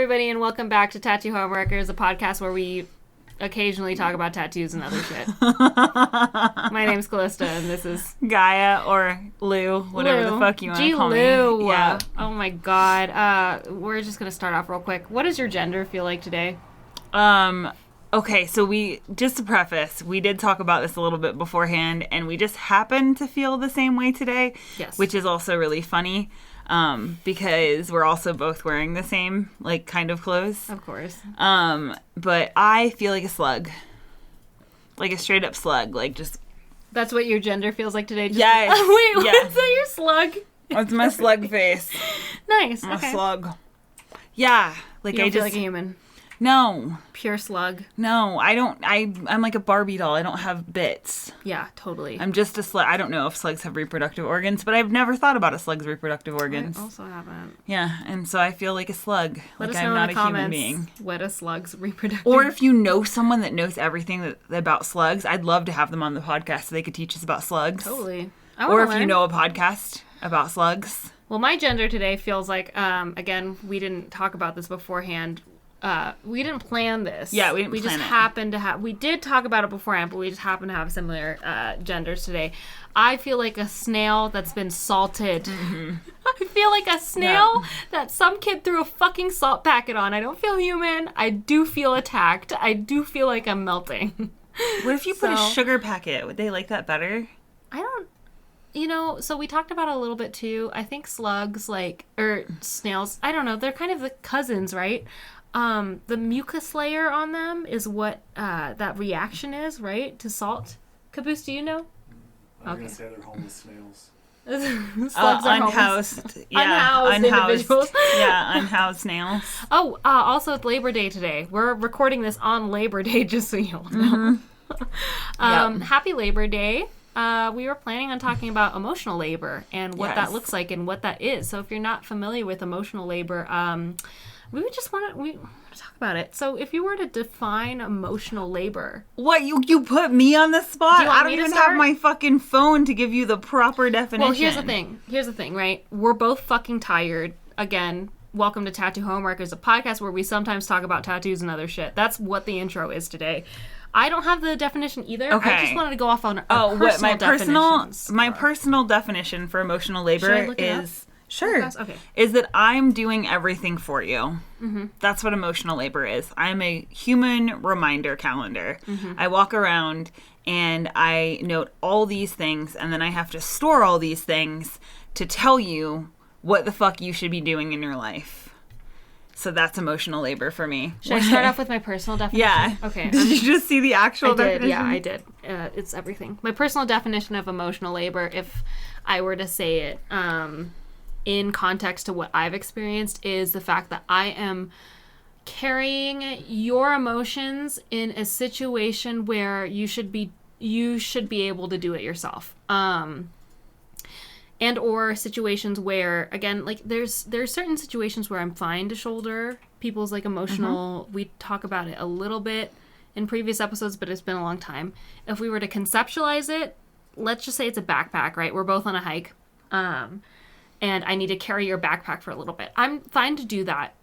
everybody, and welcome back to Tattoo Homewreckers, a podcast where we occasionally talk about tattoos and other shit. My name's Callista, and this is Gaia or Lou, whatever the fuck you want to call Lou. me. Yeah. Oh my god. We're just gonna start off real quick. What does your gender feel like today? Okay, so just to preface, we did talk about this a little bit beforehand, and we just happened to feel the same way today. Yes. Which is also really funny, because we're also both wearing the same, kind of clothes. Of course. But I feel like a slug. Like a straight up slug, just... That's what your gender feels like today? Yes. Wait, yes. Is that your slug? It's my slug face. Nice, I'm okay. a slug. Yeah. You don't feel like a human? No. Pure slug? No, I don't. I'm like a Barbie doll. I don't have bits. Yeah, totally. I'm just a slug. I don't know if slugs have reproductive organs, but I've never thought about a slug's reproductive organs. I also haven't. Yeah, and so I feel like a slug. Let us I'm know not in the a comments human being. what a slug's reproductive... Or if you know someone that knows everything about slugs, I'd love to have them on the podcast so they could teach us about slugs. Totally. Or if you know a podcast about slugs. Well, my gender today feels like, again, we didn't talk about this beforehand. We didn't plan this. Yeah, we didn't plan it. We just happened to have... We did talk about it beforehand, but we just happened to have similar genders today. I feel like a snail that's been salted. Mm-hmm. I feel like a snail that some kid threw a fucking salt packet on. I don't feel human. I do feel attacked. I do feel like I'm melting. What if you put a sugar packet? Would they like that better? I don't... so we talked about it a little bit too. I think slugs, or snails, I don't know, they're kind of the cousins, right? The mucus layer on them is what that reaction is, right? To salt. Caboose, do you know? I'm going to say they're homeless snails. Slugs are unhoused. homeless. Yeah, unhoused individuals. Yeah, unhoused snails. Oh, also it's Labor Day today. We're recording this on Labor Day, just so you all know. Mm-hmm. Happy Labor Day. We were planning on talking about emotional labor and what that looks like and what that is. So if you're not familiar with emotional labor, we would just want to talk about it. So if you were to define emotional labor... What, you put me on the spot? I don't even have my fucking phone to give you the proper definition. Well, here's the thing, right? We're both fucking tired. Again, welcome to Tattoo Homewreckers, a podcast where we sometimes talk about tattoos and other shit. That's what the intro is today. I don't have the definition either. Okay. I just wanted to go off on our personal definitions. My personal definition for emotional labor is... Sure. Okay. Is that I'm doing everything for you. Mm-hmm. That's what emotional labor is. I'm a human reminder calendar. Mm-hmm. I walk around and I note all these things, and then I have to store all these things to tell you what the fuck you should be doing in your life. So that's emotional labor for me. Should I start off with my personal definition? Yeah. Okay. Did you just see the actual definition? Yeah, I did. It's everything. My personal definition of emotional labor, if I were to say it, in context to what I've experienced, is the fact that I am carrying your emotions in a situation where you should be able to do it yourself. And or situations where, again, there's certain situations where I'm fine to shoulder people's emotional. Mm-hmm. We talk about it a little bit in previous episodes, but it's been a long time. If we were to conceptualize it, let's just say it's a backpack, right? We're both on a hike. And I need to carry your backpack for a little bit. I'm fine to do that,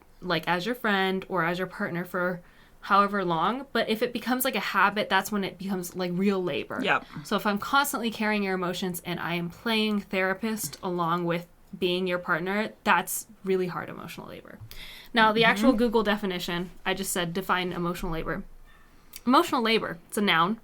as your friend or as your partner for however long. But if it becomes a habit, that's when it becomes real labor. Yep. So if I'm constantly carrying your emotions and I am playing therapist along with being your partner, that's really hard emotional labor. Now, the actual Google definition, I just said define emotional labor. Emotional labor, it's a noun.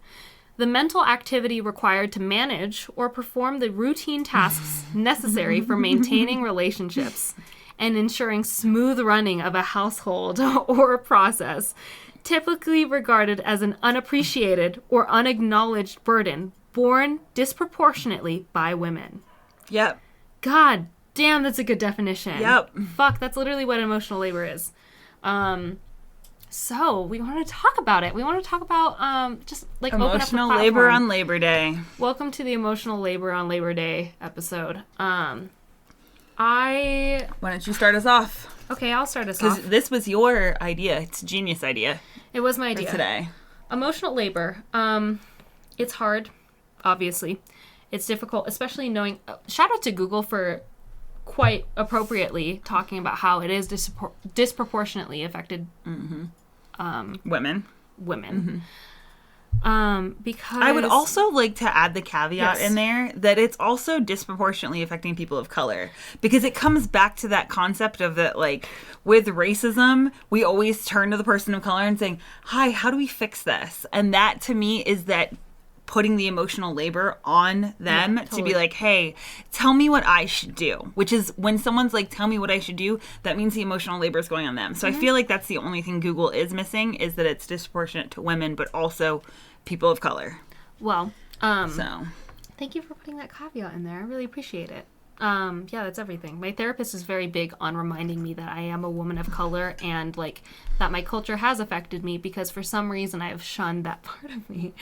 The mental activity required to manage or perform the routine tasks necessary for maintaining relationships and ensuring smooth running of a household or a process, typically regarded as an unappreciated or unacknowledged burden borne disproportionately by women. Yep. God damn, that's a good definition. Yep. Fuck, that's literally what emotional labor is. So, we want to talk about it. We want to talk about, emotional labor on Labor Day. Welcome to the Emotional Labor on Labor Day episode. Why don't you start us off? Okay, I'll start us off. Because this was your idea. It's a genius idea. It was my idea. For today. Emotional labor. It's hard, obviously. It's difficult, especially knowing... shout out to Google for quite appropriately talking about how it is disproportionately affected Women. Because I would also like to add the caveat Yes. in there that it's also disproportionately affecting people of color, because it comes back to that concept of that, like, with racism, we always turn to the person of color and saying, hi, how do we fix this? And that to me is that putting the emotional labor on them Yeah, to totally. be like, hey, tell me what I should do, which is when someone's like, tell me what I should do, that means the emotional labor is going on them. So I feel like that's the only thing Google is missing, is that it's disproportionate to women, but also people of color. well, So thank you for putting that caveat in there. I really appreciate it. Yeah, that's everything. My therapist is very big on reminding me that I am a woman of color and like that my culture has affected me because for some reason I have shunned that part of me,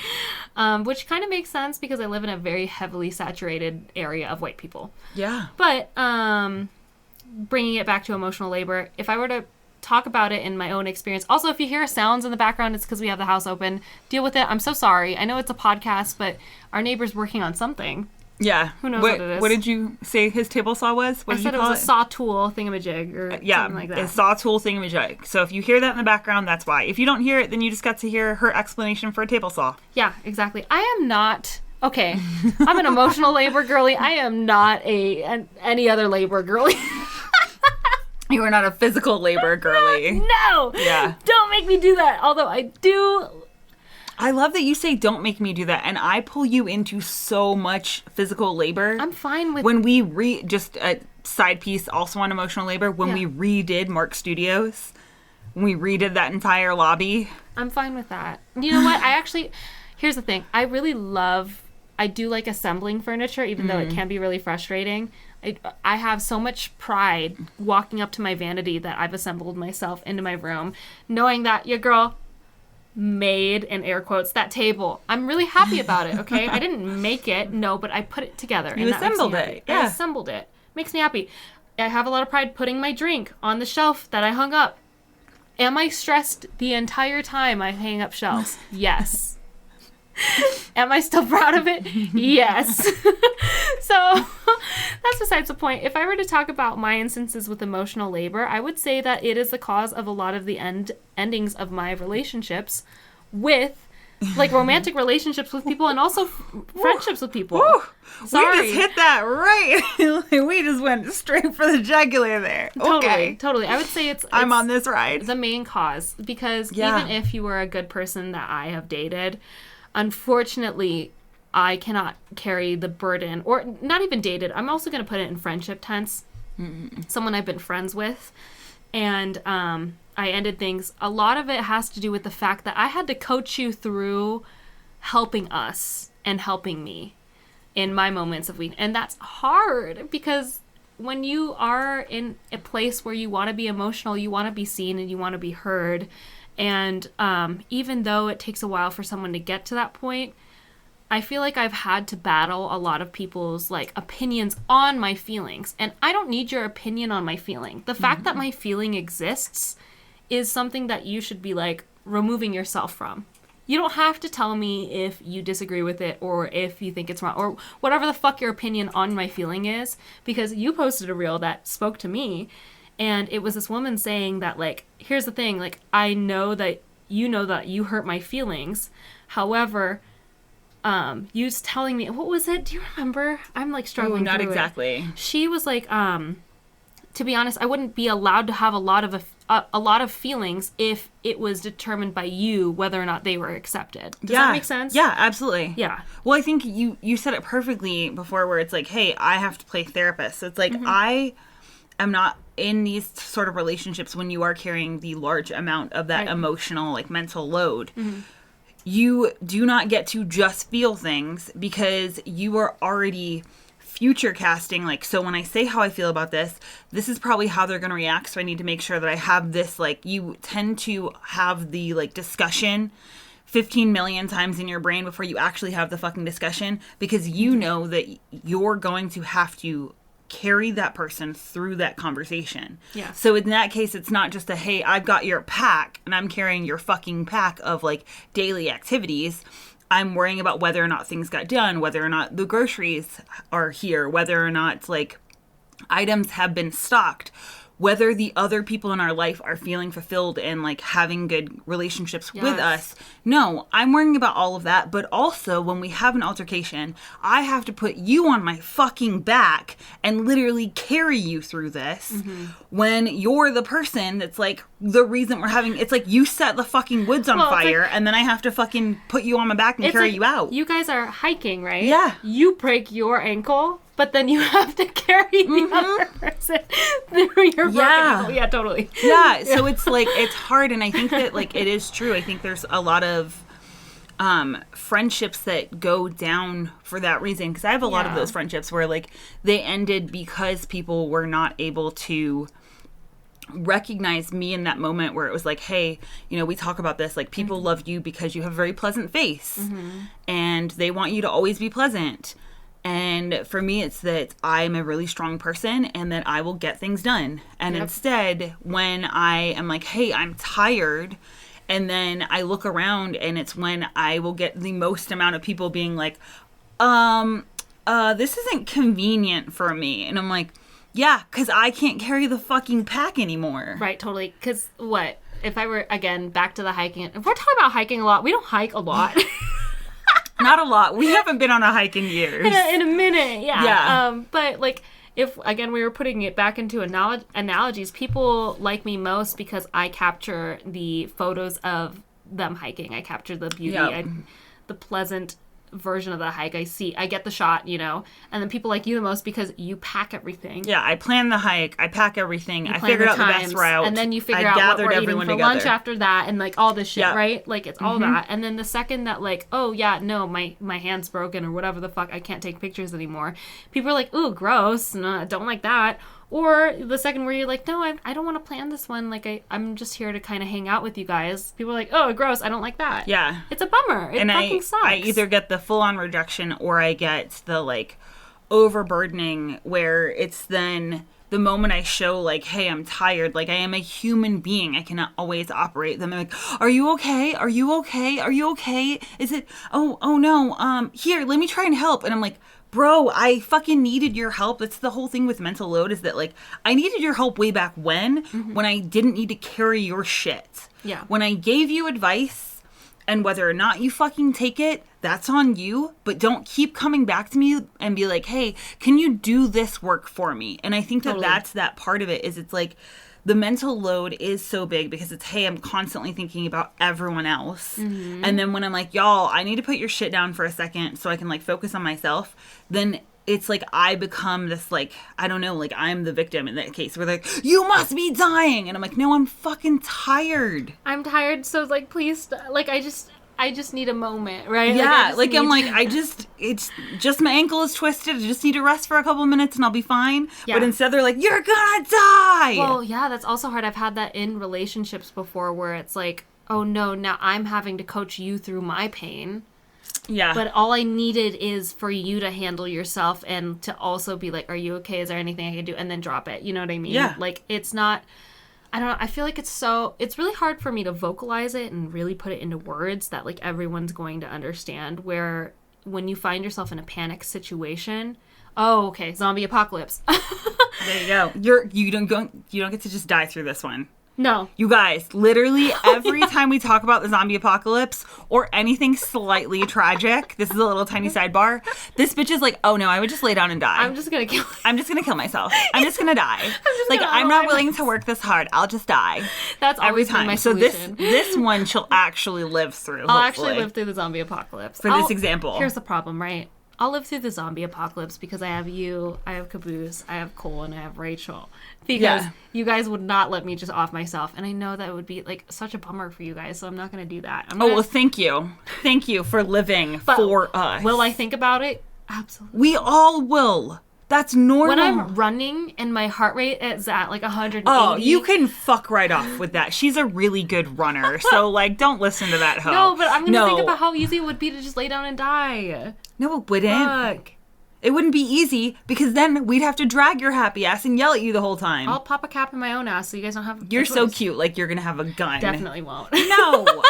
which kind of makes sense because I live in a very heavily saturated area of white people. yeah. But bringing it back to emotional labor, if I were to talk about it in my own experience. Also, if you hear sounds in the background, it's because we have the house open. Deal with it. I'm so sorry. I know it's a podcast, but our neighbor's working on something. Yeah. Who knows what it is? What did you say his table saw was? What I did said you it call was a saw tool thingamajig or Yeah, something like that. a saw tool thingamajig. So if you hear that in the background, that's why. If you don't hear it, then you just got to hear her explanation for a table saw. Yeah, exactly. I am not... Okay, I'm an emotional labor girly. I am not any other labor girly. You are not a physical labor girly. No! Yeah. Don't make me do that. Although I do... I love that you say don't make me do that, and I pull you into so much physical labor. I'm fine with... When we just a side piece also on emotional labor, when Yeah. we redid Mark Studios, when we redid that entire lobby. I'm fine with that. You know what? I actually... Here's the thing. I really love... I do like assembling furniture, even though it can be really frustrating. I have so much pride walking up to my vanity that I've assembled myself into my room, knowing that your girl made, in air quotes, that table. I'm really happy about it, okay? I didn't make it, no, but I put it together. You and that makes me assembled happy. it, I yeah. assembled it. Makes me happy. I have a lot of pride putting my drink on the shelf that I hung up. Am I stressed the entire time I hang up shelves? Yes. Am I still proud of it? Yes. So that's besides the point. If I were to talk about my instances with emotional labor, I would say that it is the cause of a lot of the endings of my relationships with, like, romantic relationships with people and also friendships with people. Woo! Sorry. We just hit that right. We just went straight for the jugular there. Okay. Totally. I would say it's I'm on this ride. the main cause because Yeah. even if you were a good person that I have dated, unfortunately, I cannot carry the burden, or not even dated. I'm also going to put it in friendship tense. Someone I've been friends with, and I ended things. A lot of it has to do with the fact that I had to coach you through helping us and helping me in my moments of weakness. And that's hard because when you are in a place where you want to be emotional, you want to be seen and you want to be heard. And even though it takes a while for someone to get to that point, I feel like I've had to battle a lot of people's like opinions on my feelings. And I don't need your opinion on my feeling. The fact that my feeling exists is something that you should be like removing yourself from. You don't have to tell me if you disagree with it or if you think it's wrong or whatever the fuck your opinion on my feeling is, because you posted a reel that spoke to me. And it was this woman saying that, like, here's the thing, like, I know that you hurt my feelings. However, you was telling me, what was it? Do you remember? I'm, like, struggling Not through it. exactly. She was like, to be honest, I wouldn't be allowed to have a lot of feelings if it was determined by you whether or not they were accepted. Does that make sense? Yeah, absolutely. Yeah. Well, I think you said it perfectly before, where it's like, hey, I have to play therapist. It's like, I am not in these sort of relationships when you are carrying the large amount of that Right. emotional, like, mental load. You do not get to just feel things because you are already future casting, like, so when I say how I feel about this is probably how they're going to react, so I need to make sure that I have this, like, you tend to have the, like, discussion 15 million times in your brain before you actually have the fucking discussion, because you know that you're going to have to carry that person through that conversation. Yeah. So in that case, it's not just a, hey, I've got your pack and I'm carrying your fucking pack of, like, daily activities. I'm worrying about whether or not things got done, whether or not the groceries are here, whether or not, like, items have been stocked, whether the other people in our life are feeling fulfilled and like having good relationships with us. No, I'm worrying about all of that. But also when we have an altercation, I have to put you on my fucking back and literally carry you through this when you're the person that's like the reason we're having, it's like you set the fucking woods on fire and then I have to fucking put you on my back and carry you out. You guys are hiking, right? Yeah. You break your ankle, but then you have to carry the other person through your broken ankle. Yeah, totally. Yeah, so it's like, it's hard, and I think that, like, it is true. I think there's a lot of friendships that go down for that reason, because I have a lot of those friendships where, like, they ended because people were not able to recognize me in that moment where it was like, hey, you know, we talk about this, like, people love you because you have a very pleasant face, and they want you to always be pleasant. And for me, it's that I'm a really strong person and that I will get things done. And instead, when I am like, hey, I'm tired, and then I look around and it's when I will get the most amount of people being like, this isn't convenient for me. And I'm like, yeah, because I can't carry the fucking pack anymore. Right, totally. Because what? If I were, again, back to the hiking. If we're talking about hiking a lot, we don't hike a lot. Not a lot. We haven't been on a hike in years. In a minute, yeah. Yeah. But, like, if, again, we were putting it back into analogies, people like me most because I capture the photos of them hiking. I capture the beauty, the pleasant version of the hike. I get the shot, you know, and then people like you the most because you pack everything. Yeah, I plan the hike, I pack everything, I figured out the best route, and then you figure out what we're eating for lunch after that, and like all this shit, right? Like it's all that, and then the second that like, oh yeah, no, my hand's broken or whatever the fuck, I can't take pictures anymore. People are like, ooh, gross, no, don't like that. Or the second where you're like, no, I don't want to plan this one. Like, I'm just here to kind of hang out with you guys. People are like, oh, gross, I don't like that. Yeah. It's a bummer. It fucking sucks. I either get the full-on rejection or I get the, like, overburdening where it's then the moment I show, like, hey, I'm tired. Like, I am a human being. I cannot always operate. Then they're like, are you okay? Are you okay? Are you okay? Is it, oh no, here, let me try and help. And I'm like, bro, I fucking needed your help. That's the whole thing with mental load is that, like, I needed your help way back when I didn't need to carry your shit. Yeah. When I gave you advice, and whether or not you fucking take it, that's on you. But don't keep coming back to me and be like, hey, can you do this work for me? And I think that that's that part of it is it's like, the mental load is so big because it's, hey, I'm constantly thinking about everyone else. And then when I'm like, y'all, I need to put your shit down for a second so I can, like, focus on myself, then it's like I become this, like, I don't know, like, I'm the victim in that case. Where they're like, you must be dying. And I'm like, no, I'm fucking tired. I'm tired, so, like, please, like, I just need a moment, right? Yeah, like I'm like, it's just my ankle is twisted. I just need to rest for a couple of minutes and I'll be fine. Yeah. But instead they're like, you're gonna die! Well, yeah, that's also hard. I've had that in relationships before where it's like, oh no, now I'm having to coach you through my pain. Yeah. But all I needed is for you to handle yourself and to also be like, are you okay? Is there anything I can do? And then drop it. You know what I mean? Yeah. Like, it's not... I don't know, I feel like it's really hard for me to vocalize it and really put it into words that, like, everyone's going to understand, where when you find yourself in a panic situation, oh, okay, zombie apocalypse. There you go. You don't get to just die through this one. No. You guys, literally every time we talk about the zombie apocalypse or anything slightly tragic, this is a little tiny sidebar, this bitch is like, oh no, I would just lay down and die. I'm just gonna kill myself. I'm just gonna die. I'm not willing to work this hard. I'll just die. That's every always time. Been my so solution. this one she'll actually live through. I'll actually live through the zombie apocalypse. For this example. Here's the problem, right? I'll live through the zombie apocalypse because I have you, I have Caboose, I have Cole, and I have Rachel. Because you guys would not let me just off myself. And I know that would be, like, such a bummer for you guys, so I'm not going to do that. Well, thank you. Thank you for living for us. Will I think about it? Absolutely. We all will. That's normal. When I'm running and my heart rate is at, like, 180. Oh, you can fuck right off with that. She's a really good runner, so, like, don't listen to that hoe. No, but I'm going to think about how easy it would be to just lay down and die. No, it wouldn't. Fuck. It wouldn't be easy because then we'd have to drag your happy ass and yell at you the whole time. I'll pop a cap in my own ass so you guys don't have You're so cute, like you're gonna have a gun. Definitely won't. No,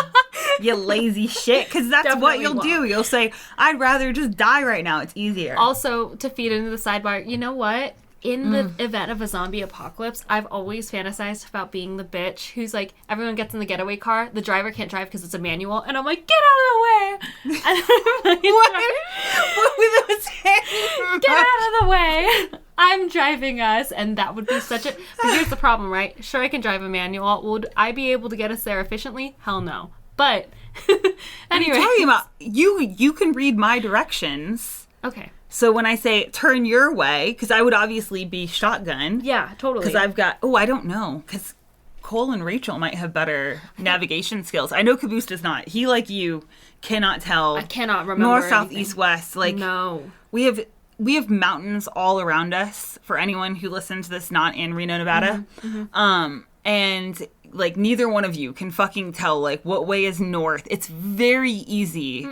you lazy shit, because that's definitely what you'll do. You'll say, I'd rather just die right now. It's easier. Also, to feed into the sidebar, you know what? in the event of a zombie apocalypse, I've always fantasized about being the bitch who's like, everyone gets in the getaway car, the driver can't drive because it's a manual, and I'm like, get out of the way! And What was that? get out of the way! I'm driving us, and that would be such a... But here's the problem, right? Sure, I can drive a manual. Would I be able to get us there efficiently? Hell no. But, anyway. Talking about, you can read my directions. Okay. So when I say turn your way, because I would obviously be shotgun. Yeah, totally. Because I've got, I don't know, because Cole and Rachel might have better navigation skills. I know Caboose does not. He, like you, cannot tell. I cannot remember north, south, anything. east, west. Like, no. We have mountains all around us. For anyone who listens to this not in Reno, Nevada, and like neither one of you can fucking tell like what way is north. It's very easy.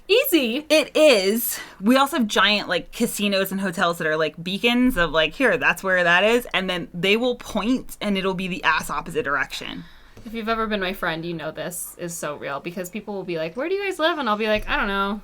Easy. It is. We also have giant like casinos and hotels that are like beacons of like, here, that's where that is. And then they will point and it'll be the ass opposite direction. If you've ever been my friend, you know this is so real because people will be like, where do you guys live? And I'll be like, I don't know.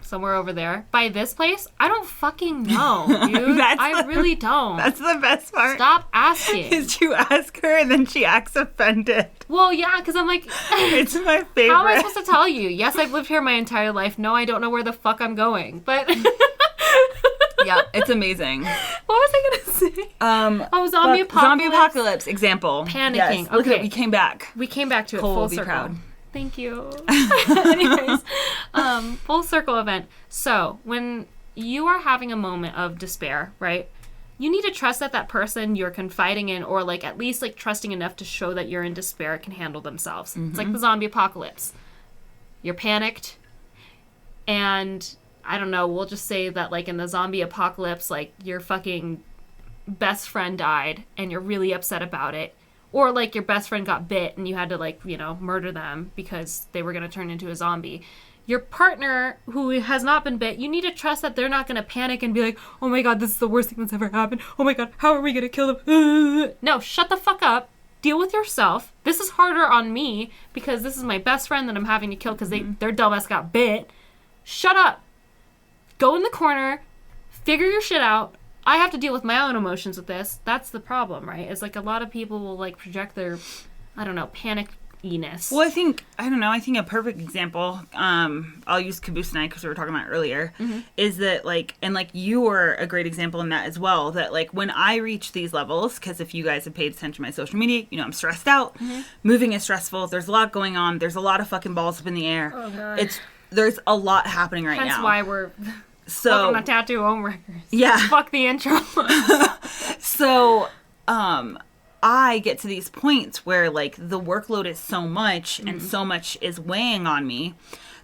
Somewhere over there. By this place? I don't fucking know, dude. I really don't. That's the best part. Stop asking. Is you ask her and then she acts offended. Well, yeah, because I'm like... It's my favorite. How am I supposed to tell you? Yes, I've lived here my entire life. No, I don't know where the fuck I'm going. But... Yeah, it's amazing. What was I going to say? Zombie apocalypse. Zombie apocalypse, example. Panicking. Yes. Look at Okay. it, we came back. We came back to it Cole full will be circle. proud. Thank you. Anyways, full circle event. So when you are having a moment of despair, right? You need to trust that that person you're confiding in, or like at least like trusting enough to show that you're in despair, can handle themselves. It's like the zombie apocalypse. You're panicked, and I don't know. We'll just say that like in the zombie apocalypse, like your fucking best friend died, and you're really upset about it. Or, like, your best friend got bit and you had to, like, you know, murder them because they were going to turn into a zombie. Your partner, who has not been bit, you need to trust that they're not going to panic and be like, oh my god, this is the worst thing that's ever happened. Oh my god, how are we going to kill them? No, shut the fuck up. Deal with yourself. This is harder on me because this is my best friend that I'm having to kill because their dumbass got bit. Shut up. Go in the corner. Figure your shit out. I have to deal with my own emotions with this. That's the problem, right? It's like a lot of people will like project their, I don't know, panic-iness. Well, I think a perfect example, I'll use Caboose and I because we were talking about it earlier, is that like, and like you were a great example in that as well, that like when I reach these levels, because if you guys have paid attention to my social media, you know I'm stressed out, moving is stressful, there's a lot going on, there's a lot of fucking balls up in the air. Oh, God. There's a lot happening right now. That's why we're... So, welcome to Tattoo Homewreckers. Yeah. Fuck the intro. So, I get to these points where, like, the workload is so much and so much is weighing on me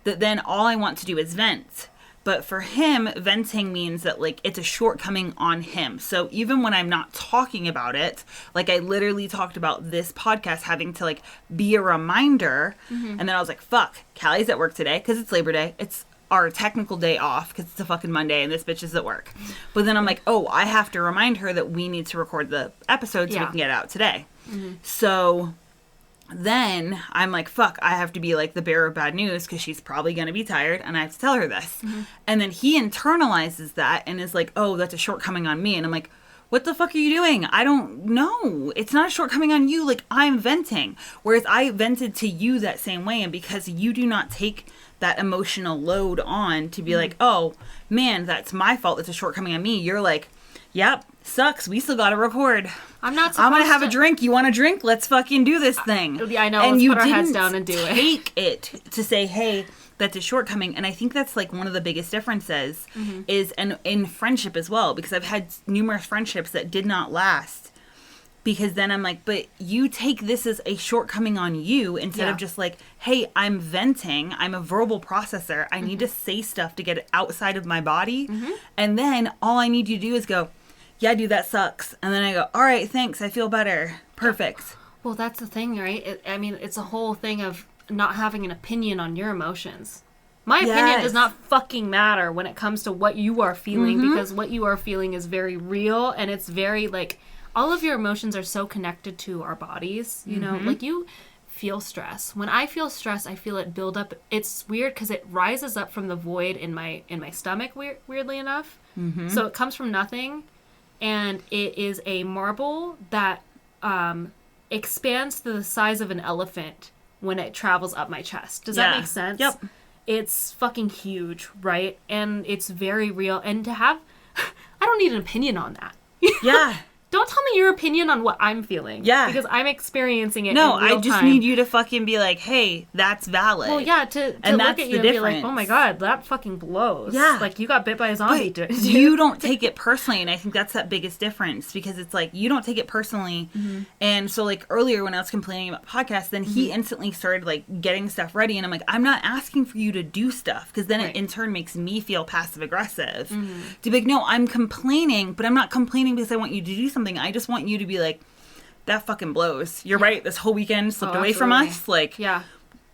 that then all I want to do is vent. But for him, venting means that, like, it's a shortcoming on him. So even when I'm not talking about it, like, I literally talked about this podcast having to, like, be a reminder. And then I was like, fuck, Callie's at work today because it's Labor Day. It's our technical day off because it's a fucking Monday and this bitch is at work. But then I'm like, oh, I have to remind her that we need to record the episode so we can get it out today. So then I'm like, fuck, I have to be like the bearer of bad news because she's probably going to be tired and I have to tell her this. And then he internalizes that and is like, oh, that's a shortcoming on me. And I'm like, what the fuck are you doing? I don't know. It's not a shortcoming on you. Like, I'm venting. Whereas I vented to you that same way. And because you do not take that emotional load on to be like, oh, man, that's my fault. That's a shortcoming on me. You're like, yep, sucks. We still got to record. I'm not supposed I'm going to have a drink. You want a drink? Let's fucking do this thing. Yeah, I know. And Let's you put our heads didn't down and do it. take it to say, hey, that's a shortcoming. And I think that's like one of the biggest differences is in friendship as well, because I've had numerous friendships that did not last because then I'm like, but you take this as a shortcoming on you instead of just like, hey, I'm venting. I'm a verbal processor. I need to say stuff to get it outside of my body. And then all I need you to do is go, yeah, dude, that sucks. And then I go, all right, thanks. I feel better. Perfect. Well, that's the thing, right? I mean, it's a whole thing of not having an opinion on your emotions. My opinion does not fucking matter when it comes to what you are feeling because what you are feeling is very real and it's very like all of your emotions are so connected to our bodies, you know, like you feel stress. When I feel stress, I feel it build up. It's weird because it rises up from the void in my stomach, weirdly enough. So it comes from nothing and it is a marble that expands to the size of an elephant when it travels up my chest. Does that make sense? Yep. It's fucking huge, right? And it's very real. And to have, I don't need an opinion on that. Yeah. Don't tell me your opinion on what I'm feeling. Yeah. Because I'm experiencing it No, in real I just time. need you to fucking be like, hey, that's valid. Well, yeah, to And look that's at the you and be like, difference. oh my god, that fucking blows. Yeah. Like, you got bit by a zombie. But you don't take it personally, and I think that's that biggest difference, because it's like you don't take it personally. And so like earlier when I was complaining about podcasts, then he instantly started like getting stuff ready, and I'm like, I'm not asking for you to do stuff, because then it in turn makes me feel passive aggressive to be like, no, I'm complaining, but I'm not complaining because I want you to do something. I just want you to be like, that fucking blows. You're right, this whole weekend slipped away from absolutely. us. Like, Yeah.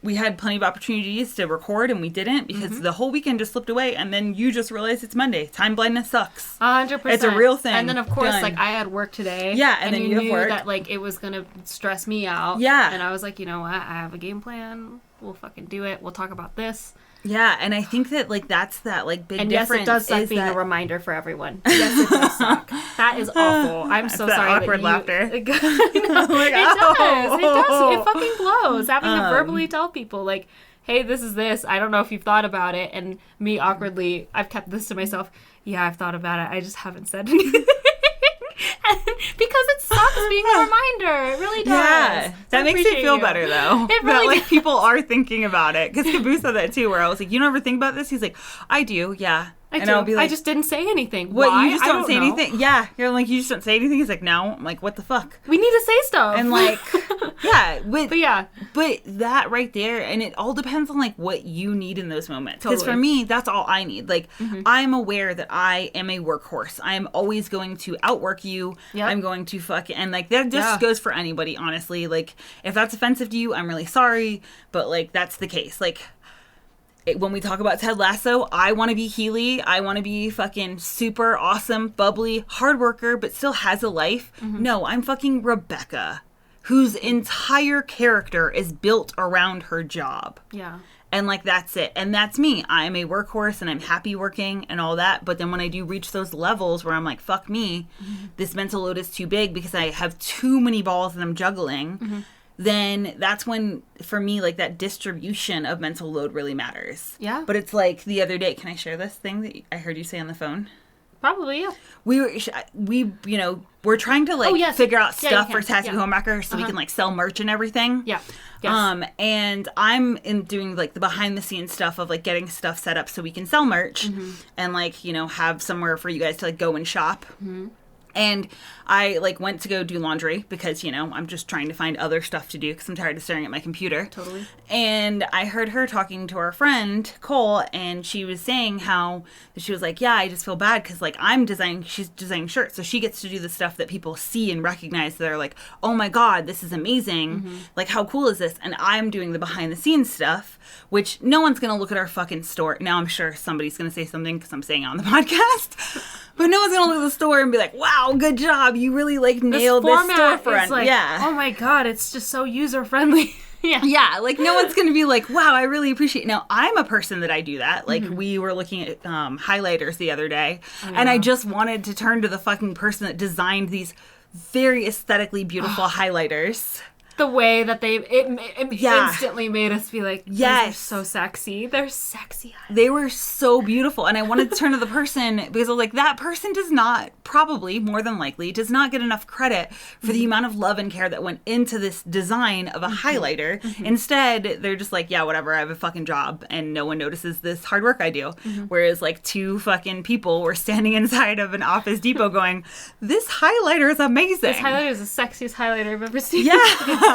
we had plenty of opportunities to record and we didn't, because the whole weekend just slipped away, and then you just realized it's Monday. Time blindness sucks. 100%. It's a real thing. And then, of course, Done. like, I had work today. Yeah, and then you have knew work. that, like, it was going to stress me out. Yeah. And I was like, you know what? I have a game plan. We'll fucking do it. We'll talk about this. Yeah, and I think that like that's that like big And yes, difference. it does suck is being that, a reminder for everyone. Yes, it does suck. That is awful. I'm so that sorry. awkward that laughter. It does. It does. It fucking blows. Having to verbally tell people, like, hey, this is this. I don't know if you've thought about it. And me awkwardly, I've kept this to myself. Yeah, I've thought about it. I just haven't said anything. Because it sucks being a reminder. It really does. Yeah, So that I makes me appreciate feel you. better though. It that really like does. people are thinking about it. Because Caboose said that too, where I was like, you don't ever think about this? He's like, I do, yeah. I I'll be like, I just didn't say anything. what? Why? You just I don't say know. anything? Yeah, you're like, you just don't say anything. He's like, no. I'm like, what the fuck? We need to say stuff. And like, yeah, but yeah. But that right there, and it all depends on like what you need in those moments. Because for Totally. me, that's all I need. Like, I'm aware that I am a workhorse. I am always going to outwork you. Yep. I'm going to and like that just Yeah. goes for anybody, honestly. Like, if that's offensive to you, I'm really sorry. But like, that's the case. Like, when we talk about Ted Lasso, I want to be Healy. I want to be fucking super awesome, bubbly, hard worker, but still has a life. No, I'm fucking Rebecca, whose entire character is built around her job. Yeah. And like, that's it. And that's me. I'm a workhorse and I'm happy working and all that. But then when I do reach those levels where I'm like, fuck me, this mental load is too big because I have too many balls that I'm juggling, then that's when, for me, like that distribution of mental load really matters. Yeah. But it's like the other day, can I share this thing that I heard you say on the phone? Probably, yeah. We're trying to like Oh, yes. figure out Yeah, you stuff can. for Tattoo Yeah. Homewrecker so we can like sell merch and everything. Yeah. Yes. And I'm doing like the behind the scenes stuff of like getting stuff set up so we can sell merch and like, you know, have somewhere for you guys to like go and shop. And I like went to go do laundry because, you know, I'm just trying to find other stuff to do because I'm tired of staring at my computer. Totally. And I heard her talking to our friend Cole, and she was saying how she was like, yeah, I just feel bad because like she's designing shirts, so she gets to do the stuff that people see and recognize. That are like, oh my god, this is amazing. Like, how cool is this? And I'm doing the behind the scenes stuff, which no one's gonna look at our fucking store. Now I'm sure somebody's gonna say something because I'm saying it on the podcast. But no one's gonna look at the store and be like, wow, good job. You really like nailed this format storefront. is like, yeah. oh my god, it's just so user friendly. Yeah. Yeah, like no one's going to be like, wow, I really appreciate it. Now, I'm a person that I do that. Like, we were looking at highlighters the other day, and I just wanted to turn to the fucking person that designed these very aesthetically beautiful highlighters. The way that it Yeah. instantly made us be like, Yes. these are so sexy. They're sexy. They were so beautiful, and I wanted to turn to the person because I was like, that person does not, probably, more than likely, does not get enough credit for the amount of love and care that went into this design of a highlighter. Instead, they're just like, yeah, whatever, I have a fucking job, and no one notices this hard work I do. Whereas, like, 2 fucking people were standing inside of an Office Depot going, this highlighter is amazing. This highlighter is the sexiest highlighter I've ever seen. Yeah.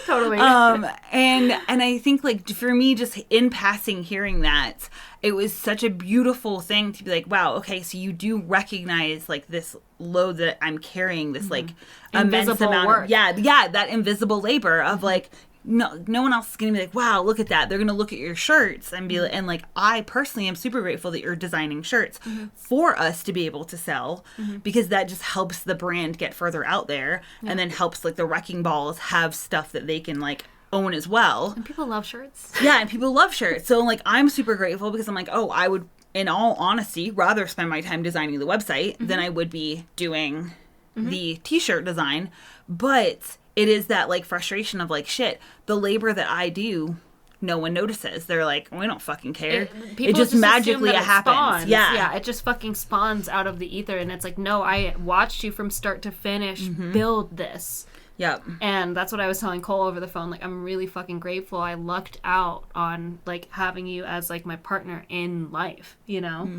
Totally. And I think like for me, just in passing hearing that, it was such a beautiful thing to be like, wow, okay, so you do recognize like this load that I'm carrying, this like immense Invisible amount work. of that invisible labor of like, no one else is gonna be like, wow, look at that. They're gonna look at your shirts and be and like, I personally am super grateful that you're designing shirts for us to be able to sell, because that just helps the brand get further out there, and then helps like the Wrecking Balls have stuff that they can like own as well. And people love shirts. Yeah, and people love shirts. So like, I'm super grateful because I'm like, oh, I would in all honesty, rather spend my time designing the website than I would be doing the t-shirt design. But it is that, like, frustration of, like, shit, the labor that I do, no one notices. They're like, we don't fucking care. It just magically happens. Spawns. Yeah. Yeah, it just fucking spawns out of the ether. And it's like, no, I watched you from start to finish build this. Yep. And that's what I was telling Cole over the phone. Like, I'm really fucking grateful I lucked out on, like, having you as, like, my partner in life, you know?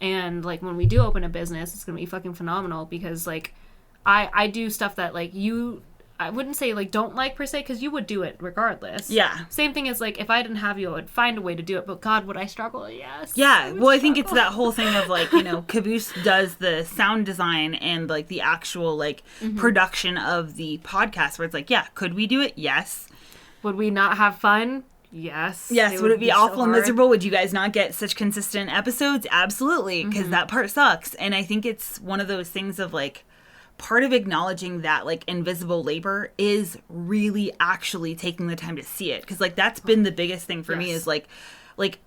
And, like, when we do open a business, it's gonna be fucking phenomenal because, like, I do stuff that, like, you... I wouldn't say, like, don't like, per se, because you would do it regardless. Yeah. Same thing as, like, if I didn't have you, I would find a way to do it. But, God, would I struggle? Yes. Yeah. Well, I think it's that whole thing of, like, you know, Caboose does the sound design and, like, the actual, like, production of the podcast where it's like, yeah, could we do it? Yes. Would we not have fun? Yes. Yes. Would it be awful so and hard. miserable? Would you guys not get such consistent episodes? Absolutely. Because that part sucks. And I think it's one of those things of, like, part of acknowledging that, like, invisible labor is really actually taking the time to see it. Because, like, that's been the biggest thing for me is, like,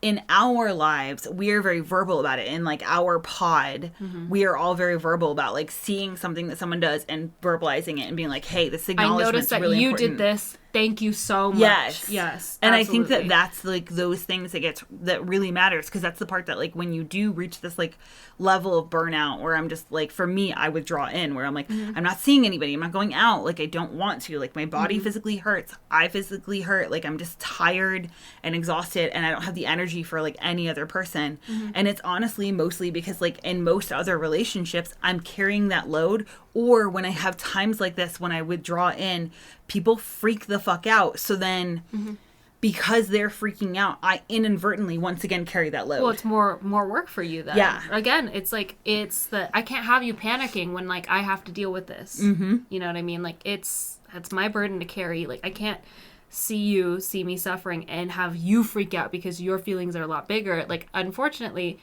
in our lives, we are very verbal about it. In, like, our pod, we are all very verbal about, like, seeing something that someone does and verbalizing it and being like, hey, this I acknowledgement's noticed that really you important. did this. Thank you so much. Yes. Yes. And absolutely. I think that that's, like, those things that really matters, because that's the part that, like, when you do reach this, like, level of burnout where I'm just, like, for me, I withdraw in, where I'm like, I'm not seeing anybody. I'm not going out. Like, I don't want to. Like, my body physically hurts. I physically hurt. Like, I'm just tired and exhausted, and I don't have the energy for, like, any other person. And it's honestly mostly because, like, in most other relationships, I'm carrying that load. Or when I have times like this, when I withdraw in, people freak the fuck out. So then, because they're freaking out, I inadvertently once again carry that load. Well, it's more work for you then. Yeah. Again, it's like, it's the, I can't have you panicking when, like, I have to deal with this. You know what I mean? Like, it's my burden to carry. Like, I can't see me suffering and have you freak out because your feelings are a lot bigger. Like, unfortunately,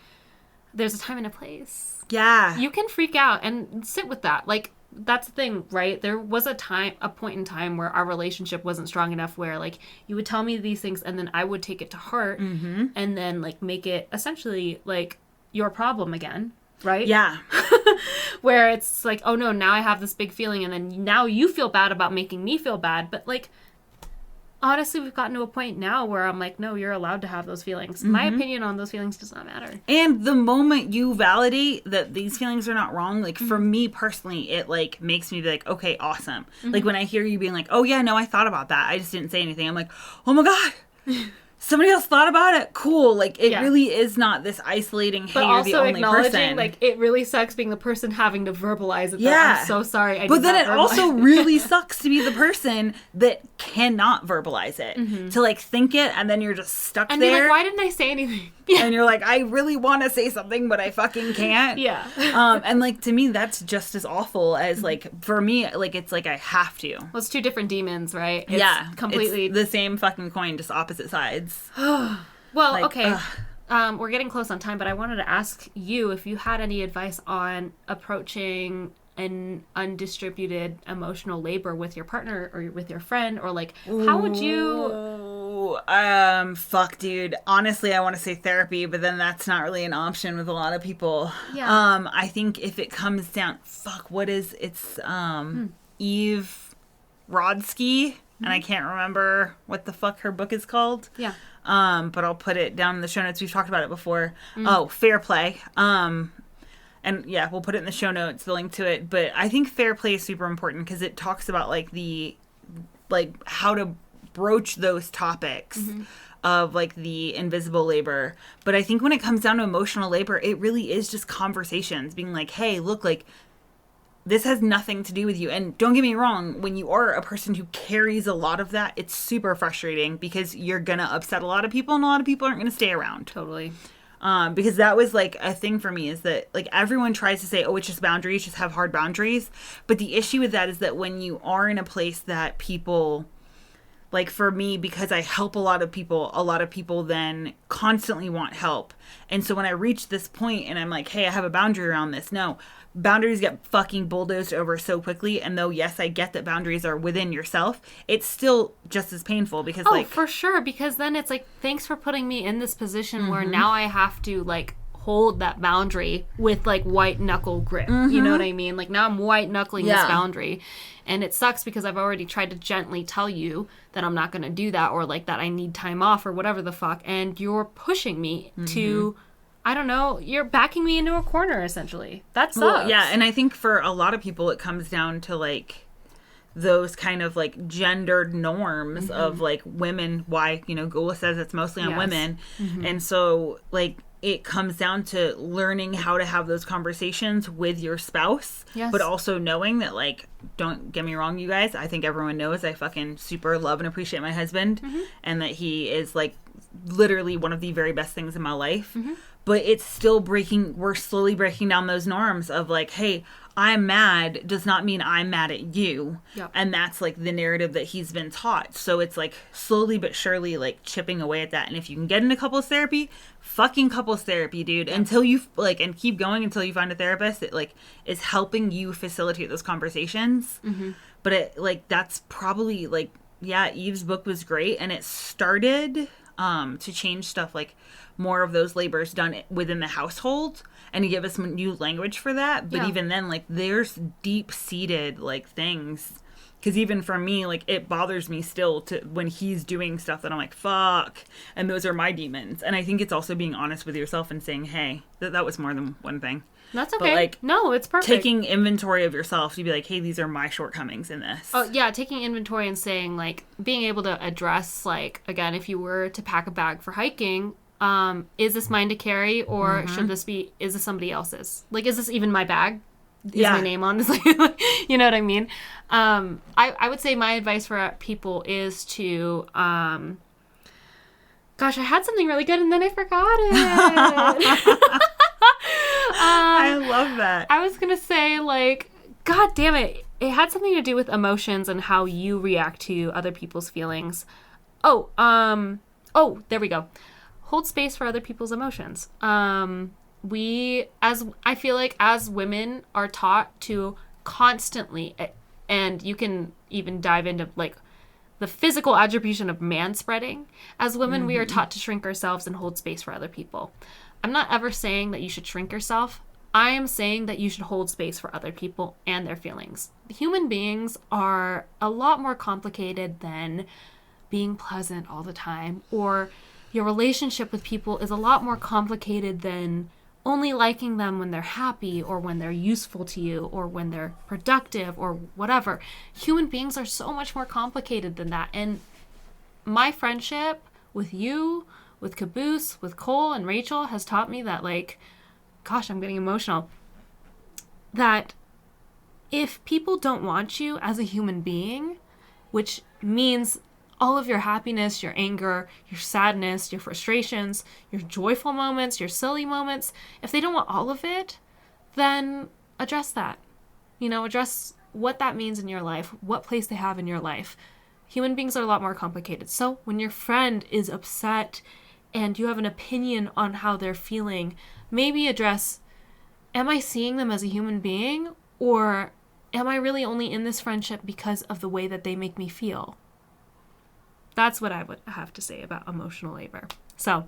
there's a time and a place. Yeah. You can freak out and sit with that. Like, that's the thing, right? There was a point in time where our relationship wasn't strong enough where, like, you would tell me these things and then I would take it to heart and then, like, make it essentially, like, your problem again, right? Yeah. Where it's like, oh no, now I have this big feeling and then now you feel bad about making me feel bad. But, like, honestly, we've gotten to a point now where I'm like, no, you're allowed to have those feelings. My opinion on those feelings does not matter. And the moment you validate that these feelings are not wrong, like, for me personally, it, like, makes me be like, okay, awesome. Like, when I hear you being like, oh yeah, no, I thought about that, I just didn't say anything, I'm like, oh my God, somebody else thought about it. Cool. Like, it really is not this isolating, hey, But you're the also only acknowledging, person. like, it really sucks being the person having to verbalize it. Yeah. I'm so sorry. But then it also really sucks to be the person that cannot verbalize it. To, like, think it, and then you're just stuck and there. be like, why didn't I say anything? And you're like, I really want to say something, but I fucking can't. Yeah. And, like, to me, that's just as awful as, like, for me, like, it's like I have to. Well, it's two different demons, right? It's completely it's the same fucking coin, just opposite sides. Well, Like, okay. We're getting close on time, but I wanted to ask you if you had any advice on approaching an undistributed emotional labor with your partner or with your friend, or, like, how would you... Fuck, dude. Honestly, I want to say therapy, but then that's not really an option with a lot of people. Yeah. I think if it comes down, it's Eve Rodsky, and I can't remember what the fuck her book is called. Yeah. But I'll put it down in the show notes. We've talked about it before. Oh, Fair Play. And yeah, we'll put it in the show notes, the link to it. But I think fair play is super important because it talks about, like, how to broach those topics of, like, the invisible labor. But I think when it comes down to emotional labor, it really is just conversations being like, hey, look, like, this has nothing to do with you. And don't get me wrong, when you are a person who carries a lot of that, it's super frustrating because you're going to upset a lot of people and a lot of people aren't going to stay around. Totally. Because that was, like, a thing for me is that, like, everyone tries to say, oh, it's just boundaries, just have hard boundaries. But the issue with that is that when you are in a place that people, like, for me, because I help a lot of people then constantly want help. And so when I reach this point and I'm like, hey, I have a boundary around this. No, boundaries get fucking bulldozed over so quickly. And though, yes, I get that boundaries are within yourself, it's still just as painful because, oh, like... for sure. Because then it's like, thanks for putting me in this position where now I have to, like, hold that boundary with like white knuckle grip. You know what I mean? Like now I'm white knuckling this boundary, and it sucks because I've already tried to gently tell you that I'm not going to do that, or like that I need time off or whatever the fuck, and you're pushing me to, I don't know, you're backing me into a corner essentially. That sucks. Well, yeah, and I think for a lot of people it comes down to like those kind of like gendered norms of like women, why, you know, Gula says it's mostly on women. And so like it comes down to learning how to have those conversations with your spouse, but also knowing that, like, don't get me wrong, you guys, I think everyone knows I fucking super love and appreciate my husband and that he is like literally one of the very best things in my life. But it's still we're slowly breaking down those norms of like, hey, I'm mad does not mean I'm mad at you. Yep. And that's like the narrative that he's been taught. So it's like slowly but surely like chipping away at that. And if you can get into couples therapy, fucking couples therapy, dude, until you like, and keep going until you find a therapist that like is helping you facilitate those conversations. But it like, that's probably like, yeah, Eve's book was great. And it started to change stuff, like more of those labors done within the household and to give us some new language for that. But even then, like, there's deep-seated, like, things. Because even for me, like, it bothers me still to when he's doing stuff that I'm like, fuck. And those are my demons. And I think it's also being honest with yourself and saying, hey, that was more than one thing. That's okay. But, like, no, it's perfect. Taking inventory of yourself to be like, hey, these are my shortcomings in this. Oh, yeah, taking inventory and saying, like, being able to address, like, again, if you were to pack a bag for hiking, is this mine to carry, or is this somebody else's? Like, is this even my bag? Is my name on this? You know what I mean? I would say my advice for people is to, gosh, I had something really good and then I forgot it. I love that. I was going to say, like, God damn it. It had something to do with emotions and how you react to other people's feelings. Oh, there we go. Hold space for other people's emotions. I feel like as women are taught to constantly, and you can even dive into like the physical attribution of manspreading. As women, we are taught to shrink ourselves and hold space for other people. I'm not ever saying that you should shrink yourself. I am saying that you should hold space for other people and their feelings. Human beings are a lot more complicated than being pleasant all the time, or your relationship with people is a lot more complicated than only liking them when they're happy or when they're useful to you or when they're productive or whatever. Human beings are so much more complicated than that. And my friendship with you, with Caboose, with Cole and Rachel has taught me that, like, gosh, I'm getting emotional, that if people don't want you as a human being, which means all of your happiness, your anger, your sadness, your frustrations, your joyful moments, your silly moments, if they don't want all of it, then address that. You know, address what that means in your life, what place they have in your life. Human beings are a lot more complicated. So when your friend is upset and you have an opinion on how they're feeling, maybe address, am I seeing them as a human being, or am I really only in this friendship because of the way that they make me feel? That's what I would have to say about emotional labor. So,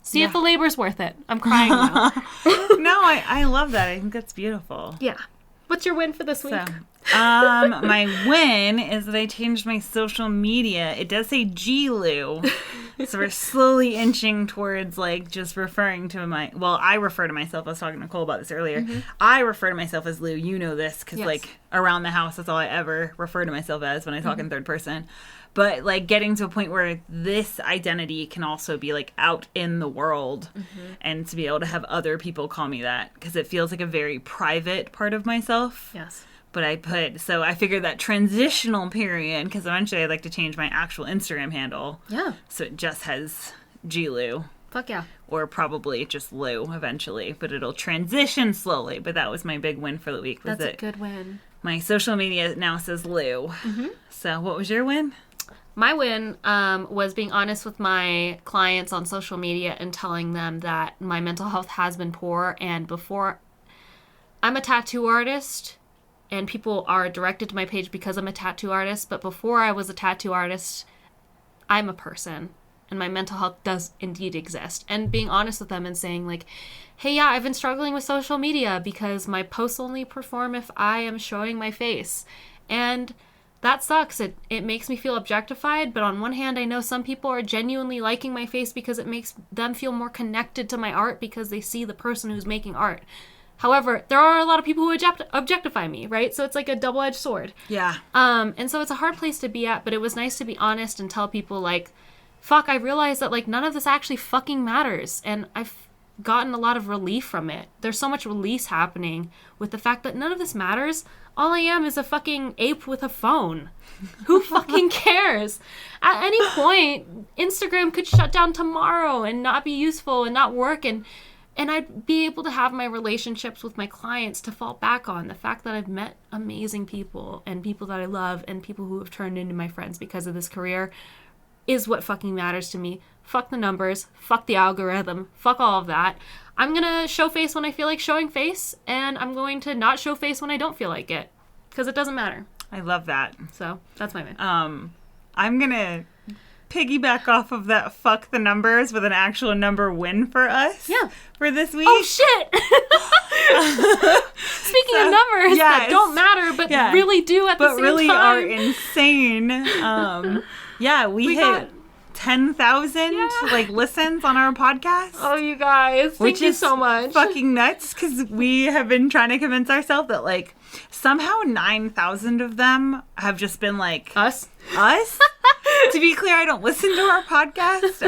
see if the labor's worth it. I'm crying now. No, I love that. I think that's beautiful. Yeah. What's your win for this week? My win is that I changed my social media. It does say G-Lou. So we're slowly inching towards, like, just referring to I refer to myself, I was talking to Nicole about this earlier. I refer to myself as Lou. You know this, because, like, around the house, that's all I ever refer to myself as when I talk in third person. But, like, getting to a point where this identity can also be, like, out in the world and to be able to have other people call me that, because it feels like a very private part of myself. Yes. But I figured that transitional period, because eventually I'd like to change my actual Instagram handle. Yeah. So it just has G-Lou. Fuck yeah. Or probably just Lou eventually, but it'll transition slowly. But that was my big win for the week. That's a good win. My social media now says Lou. So what was your win? My win was being honest with my clients on social media and telling them that my mental health has been poor. And before, I'm a tattoo artist, and people are directed to my page because I'm a tattoo artist. But before I was a tattoo artist, I'm a person. and my mental health does indeed exist. And being honest with them and saying like, hey, yeah, I've been struggling with social media because my posts only perform if I am showing my face. And that sucks. It makes me feel objectified, but on one hand, I know some people are genuinely liking my face because it makes them feel more connected to my art because they see the person who's making art. However, there are a lot of people who objectify me, right? So it's like a double-edged sword. Yeah. And so it's a hard place to be at, but it was nice to be honest and tell people like, fuck, I realized that like none of this actually fucking matters. And I've gotten a lot of relief from it. There's so much release happening with the fact that none of this matters. All I am is a fucking ape with a phone. Who fucking cares? At any point, Instagram could shut down tomorrow and not be useful and not work, and I'd be able to have my relationships with my clients to fall back on. The fact that I've met amazing people and people that I love and people who have turned into my friends because of this career is what fucking matters to me. Fuck the numbers. Fuck the algorithm. Fuck all of that. I'm gonna show face when I feel like showing face, and I'm going to not show face when I don't feel like it, because it doesn't matter. I love that. So that's my win. I'm gonna piggyback off of that fuck the numbers with an actual number win for us. Yeah. For this week. Oh shit! Speaking of numbers that don't matter but really do at the same time. But really are insane. We hit got 10,000 like listens on our podcast. Oh, you guys. Thank you so much. Fucking nuts, because we have been trying to convince ourselves that like somehow 9,000 of them have just been like us. To be clear, I don't listen to our podcast.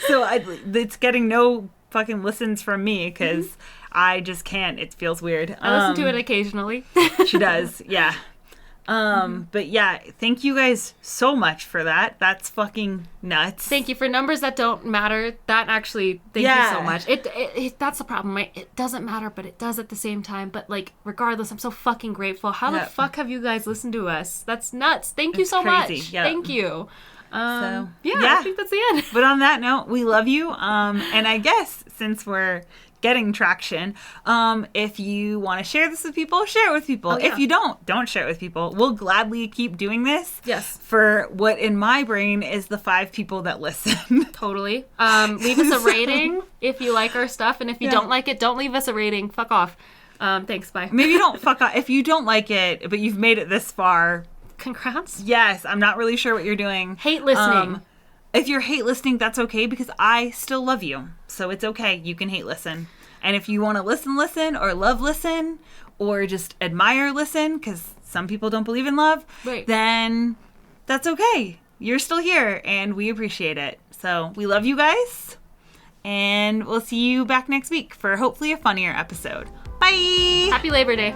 So it's getting no fucking listens from me because I just can't. It feels weird. I listen to it occasionally. She does, yeah. But yeah, thank you guys so much for that. That's fucking nuts. Thank you for numbers that don't matter. That actually, thank you so much. It that's the problem, right? It doesn't matter, but it does at the same time. But like, regardless, I'm so fucking grateful. How the fuck have you guys listened to us? That's nuts. Thank you so much. Yep. Thank you. I think that's the end. But on that note, we love you. And I guess since we're getting traction, if you want to share this with people, share it with people. If you don't share it with people. We'll gladly keep doing this. Yes. For what in my brain is the 5 people that listen. Totally. Leave us a rating if you like our stuff, and if you don't like it, don't leave us a rating. Fuck off. Thanks. Bye. Maybe don't fuck off. If you don't like it, but you've made it this far, congrats. Yes, I'm not really sure what you're doing. Hate listening. If you're hate listening, that's okay, because I still love you. So it's okay. You can hate listen. And if you want to listen, or love listen, or just admire listen, because some people don't believe in love, then that's okay. You're still here, and we appreciate it. So we love you guys, and we'll see you back next week for hopefully a funnier episode. Bye! Happy Labor Day.